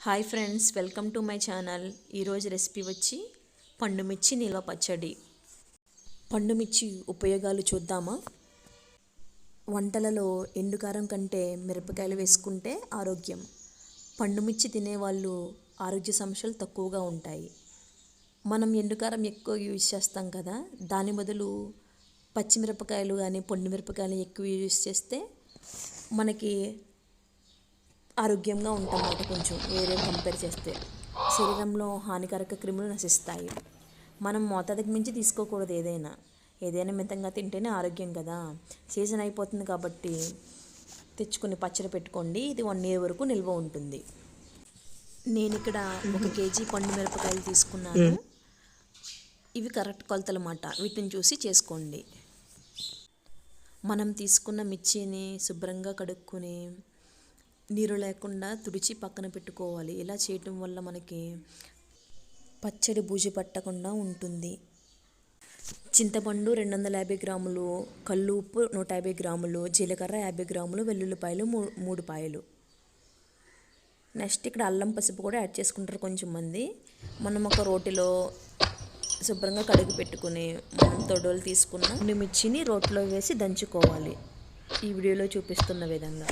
Hi friends, welcome to my channel. ఈరోజు recipe వచ్చి పండుమిర్చి నిల్వ పచ్చడి. పండుమిర్చి ఉపయోగాలు చూద్దామా? వంటలలో ఎండుకారం కంటే మిరపకాయలు వేసుకుంటే ఆరోగ్యం. పండుమిర్చి తినేవాళ్ళు ఆరోగ్య సమస్యలు తక్కువగా ఉంటాయి. మనం ఎండుకారం ఎక్కువ యూజ్ చేస్తాం కదా, దాని బదులు పచ్చిమిరపకాయలు కానీ మిరపకాయలు ఎక్కువ యూజ్ చేస్తే మనకి ఆరోగ్యంగా ఉంటామన్నమాట. కొంచెం వేరే కంపేర్ చేస్తే శరీరంలో హానికారక క్రిములు నశిస్తాయి. మనం మోతాదుకు మించి తీసుకోకూడదు. ఏదైనా మితంగా తింటేనే ఆరోగ్యం కదా. సీజన్ అయిపోతుంది కాబట్టి తెచ్చుకుని పచ్చడి పెట్టుకోండి. ఇది 1 year వరకు నిల్వ ఉంటుంది. నేను ఇక్కడ 1 kg పండు మిరపకాయలు తీసుకున్నాను. ఇవి కరెక్ట్ కొలతలు అన్నమాట. వీటిని చూసి చేసుకోండి. మనం తీసుకున్న మిర్చిని శుభ్రంగా కడుక్కొని నీరు లేకుండా తుడిచి పక్కన పెట్టుకోవాలి. ఇలా చేయటం వల్ల మనకి పచ్చడి బూజు పట్టకుండా ఉంటుంది. చింతపండు 250 గ్రాములు, కల్లు ఉప్పు 150 గ్రాములు, జీలకర్ర 50 గ్రాములు, వెల్లుల్లిపాయలు 3 పాయలు. నెక్స్ట్ ఇక్కడ అల్లం పసుపు కూడా యాడ్ చేసుకుంటారు కొంచెం మంది. మనం ఒక రోటిలో శుభ్రంగా కడిగి పెట్టుకుని మనం తొడలు తీసుకున్న మిర్చిని రోట్లో వేసి దంచుకోవాలి. ఈ వీడియోలో చూపిస్తున్న విధంగా.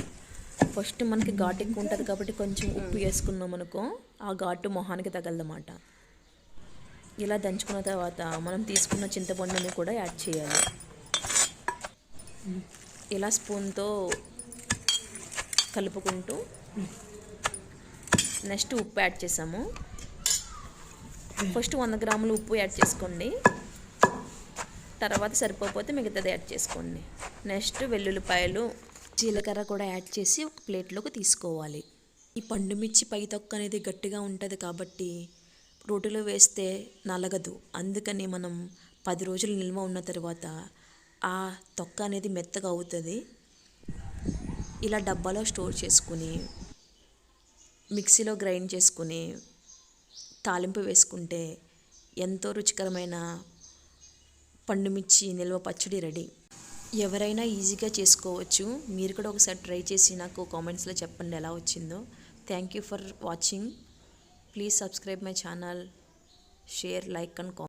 ఫస్ట్ మనకి ఘాటు ఎక్కువ ఉంటుంది కాబట్టి కొంచెం ఉప్పు వేసుకున్నాం అనుకో, ఆ ఘాటు మొహానికి తగలదన్నమాట. ఇలా దంచుకున్న తర్వాత మనం తీసుకున్న చింతపండుని కూడా యాడ్ చేయాలి. ఇలా స్పూన్తో కలుపుకుంటూ నెక్స్ట్ ఉప్పు యాడ్ చేసాము. ఫస్ట్ 100 గ్రాములు ఉప్పు యాడ్ చేసుకోండి. తర్వాత సరిపోతే మిగతాది యాడ్ చేసుకోండి. నెక్స్ట్ వెల్లుల్లిపాయలు, జీలకర్ర కూడా యాడ్ చేసి ఒక ప్లేట్లోకి తీసుకోవాలి. ఈ పండుమిర్చి పై తొక్క అనేది గట్టిగా ఉంటుంది కాబట్టి రోటిలో వేస్తే నలగదు. అందుకని మనం 10 రోజులు నిల్వ ఉన్న తర్వాత ఆ తొక్క అనేది మెత్తగా అవుతుంది. ఇలా డబ్బాలో స్టోర్ చేసుకుని మిక్సీలో గ్రైండ్ చేసుకుని తాలింపు వేసుకుంటే ఎంతో రుచికరమైన పండుమిర్చి నిల్వ పచ్చడి రెడీ. ఎవరైనా ఈజీగా చేసుకోవచ్చు. మీరు కూడా ఒకసారి ట్రై చేసి నాకు కామెంట్స్లో చెప్పండి ఎలా వచ్చిందో. Thank you for watching. Please subscribe my channel, share, like and comment.